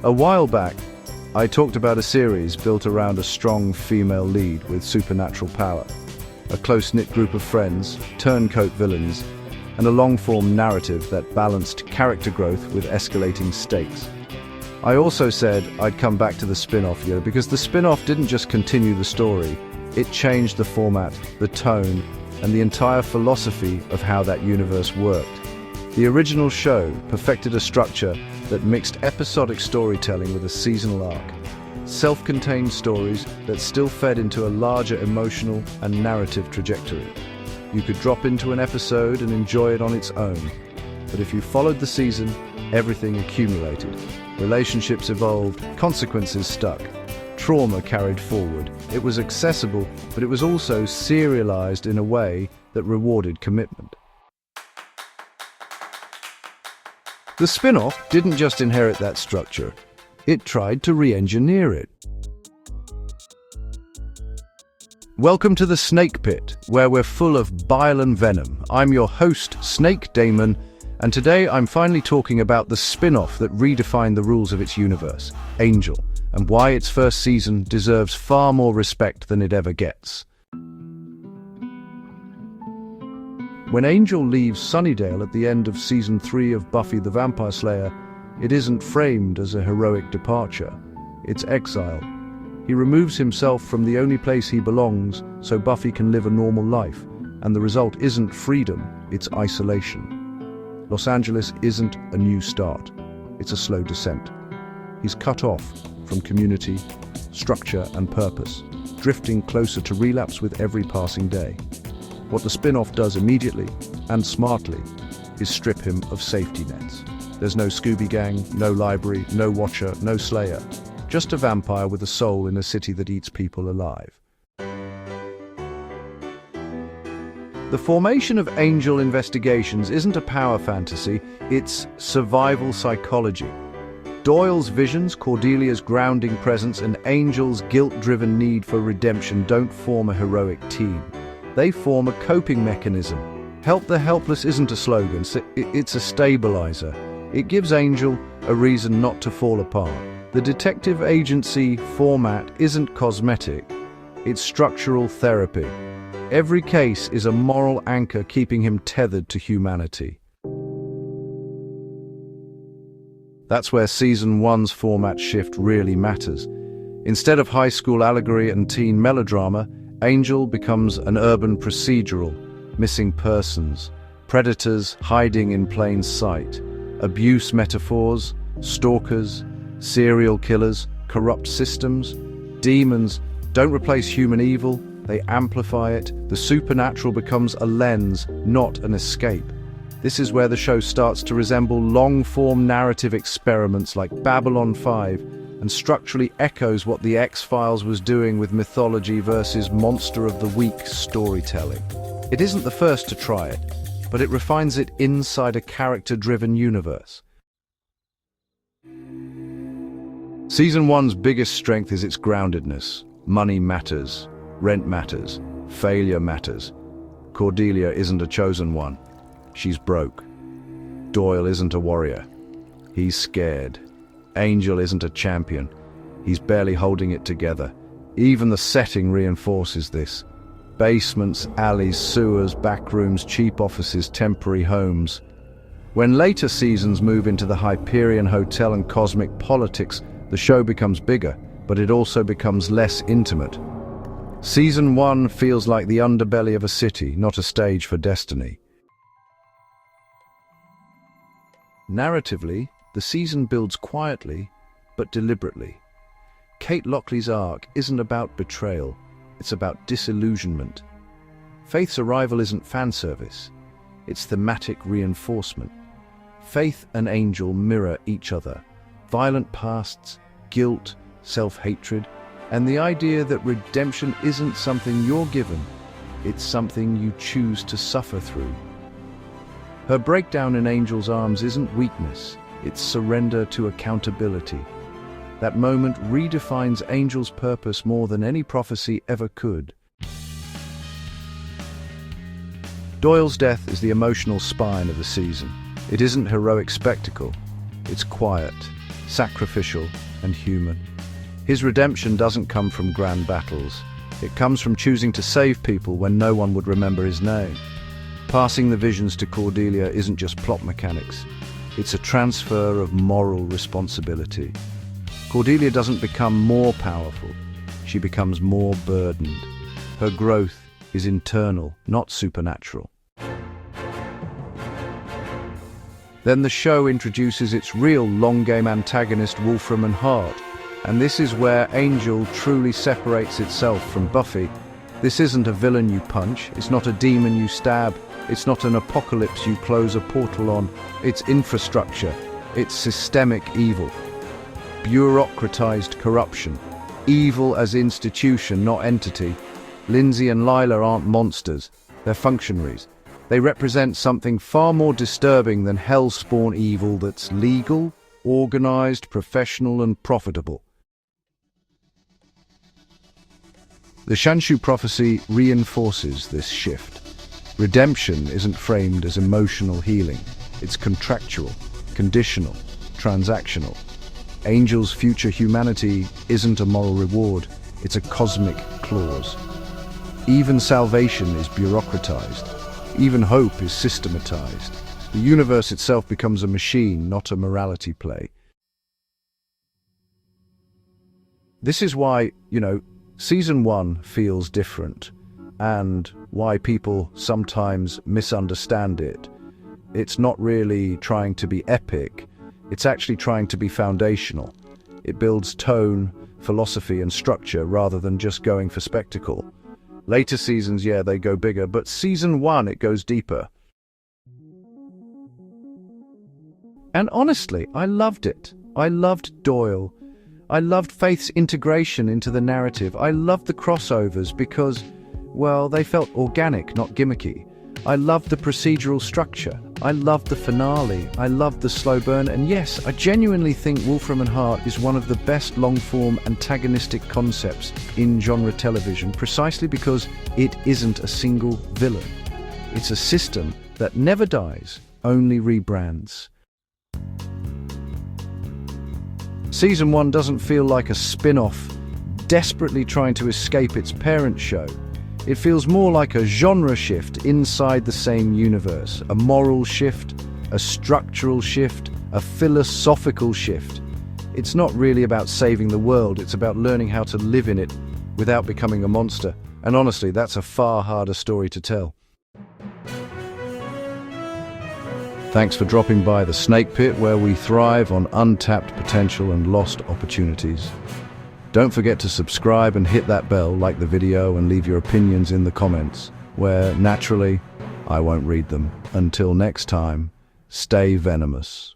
A while back, I talked about a series built around a strong female lead with supernatural power, a close-knit group of friends, turncoat villains, and a long-form narrative that balanced character growth with escalating stakes. I also said I'd come back to the spin-off here because the spin-off didn't just continue the story, it changed the format, the tone, and the entire philosophy of how that universe worked. The original show perfected a structure that mixed episodic storytelling with a seasonal arc, self-contained stories that still fed into a larger emotional and narrative trajectory. You could drop into an episode and enjoy it on its own, but if you followed the season, everything accumulated. Relationships evolved, consequences stuck, trauma carried forward. It was accessible, but it was also serialized in a way that rewarded commitment. The spin-off didn't just inherit that structure, it tried to re-engineer it. Welcome to the Snake Pit, where we're full of bile and venom. I'm your host, Snake Dæmon, and today I'm finally talking about the spin-off that redefined the rules of its universe, Angel, and why its first season deserves far more respect than it ever gets. When Angel leaves Sunnydale at the end of Season 3 of Buffy the Vampire Slayer, it isn't framed as a heroic departure. It's exile. He removes himself from the only place he belongs so Buffy can live a normal life, and the result isn't freedom, it's isolation. Los Angeles isn't a new start, it's a slow descent. He's cut off from community, structure, and purpose, drifting closer to relapse with every passing day. What the spin-off does immediately, and smartly, is strip him of safety nets. There's no Scooby Gang, no library, no Watcher, no Slayer. Just a vampire with a soul in a city that eats people alive. The formation of Angel investigations isn't a power fantasy, it's survival psychology. Doyle's visions, Cordelia's grounding presence, and Angel's guilt-driven need for redemption don't form a heroic team. They form a coping mechanism. Help the helpless isn't a slogan, it's a stabilizer. It gives Angel a reason not to fall apart. The detective agency format isn't cosmetic, it's structural therapy. Every case is a moral anchor keeping him tethered to humanity. That's where Season 1's format shift really matters. Instead of high school allegory and teen melodrama, Angel becomes an urban procedural, missing persons, predators hiding in plain sight, abuse metaphors, stalkers, serial killers, corrupt systems. Demons don't replace human evil, they amplify it. The supernatural becomes a lens, not an escape. This is where the show starts to resemble long-form narrative experiments like Babylon 5, and structurally echoes what the X-Files was doing with mythology versus monster of the week storytelling. It isn't the first to try it, but it refines it inside a character-driven universe. Season 1's biggest strength is its groundedness. Money matters, rent matters, failure matters. Cordelia isn't a chosen one. She's broke. Doyle isn't a warrior. He's scared. Angel isn't a champion. He's barely holding it together. Even the setting reinforces this. Basements, alleys, sewers, backrooms, cheap offices, temporary homes. When later seasons move into the Hyperion Hotel and cosmic politics, the show becomes bigger, but it also becomes less intimate. Season 1 feels like the underbelly of a city, not a stage for destiny. Narratively, the season builds quietly, but deliberately. Kate Lockley's arc isn't about betrayal, it's about disillusionment. Faith's arrival isn't fan service, it's thematic reinforcement. Faith and Angel mirror each other. Violent pasts, guilt, self-hatred, and the idea that redemption isn't something you're given, it's something you choose to suffer through. Her breakdown in Angel's arms isn't weakness, it's surrender to accountability. That moment redefines Angel's purpose more than any prophecy ever could. Doyle's death is the emotional spine of the season. It isn't heroic spectacle, it's quiet, sacrificial, and human. His redemption doesn't come from grand battles. It comes from choosing to save people when no one would remember his name. Passing the visions to Cordelia isn't just plot mechanics. It's a transfer of moral responsibility. Cordelia doesn't become more powerful. She becomes more burdened. Her growth is internal, not supernatural. Then the show introduces its real long-game antagonist, Wolfram Hart, and this is where Angel truly separates itself from Buffy. This isn't a villain you punch, it's not a demon you stab, it's not an apocalypse you close a portal on. It's infrastructure, it's systemic evil. Bureaucratized corruption. Evil as institution, not entity. Lindsay and Lila aren't monsters, they're functionaries. They represent something far more disturbing than hellspawn evil that's legal, organized, professional, and profitable. The Shanshu Prophecy reinforces this shift. Redemption isn't framed as emotional healing. It's contractual, conditional, transactional. Angel's future humanity isn't a moral reward, it's a cosmic clause. Even salvation is bureaucratized. Even hope is systematized. The universe itself becomes a machine, not a morality play. This is why, Season 1 feels different, and why people sometimes misunderstand it. It's not really trying to be epic, it's actually trying to be foundational. It builds tone, philosophy, and structure rather than just going for spectacle. Later seasons, they go bigger, but Season 1, it goes deeper. And honestly, I loved it. I loved Doyle. I loved Faith's integration into the narrative. I loved the crossovers because, they felt organic, not gimmicky. I loved the procedural structure. I loved the finale. I loved the slow burn. And yes, I genuinely think Wolfram Hart is one of the best long-form antagonistic concepts in genre television, precisely because it isn't a single villain. It's a system that never dies, only rebrands. Season 1 doesn't feel like a spin-off, desperately trying to escape its parent show. It feels more like a genre shift inside the same universe, a moral shift, a structural shift, a philosophical shift. It's not really about saving the world, it's about learning how to live in it without becoming a monster. And honestly, that's a far harder story to tell. Thanks for dropping by the Snake Pit, where we thrive on untapped potential and lost opportunities. Don't forget to subscribe and hit that bell, like the video, and leave your opinions in the comments, where, naturally, I won't read them. Until next time, stay venomous.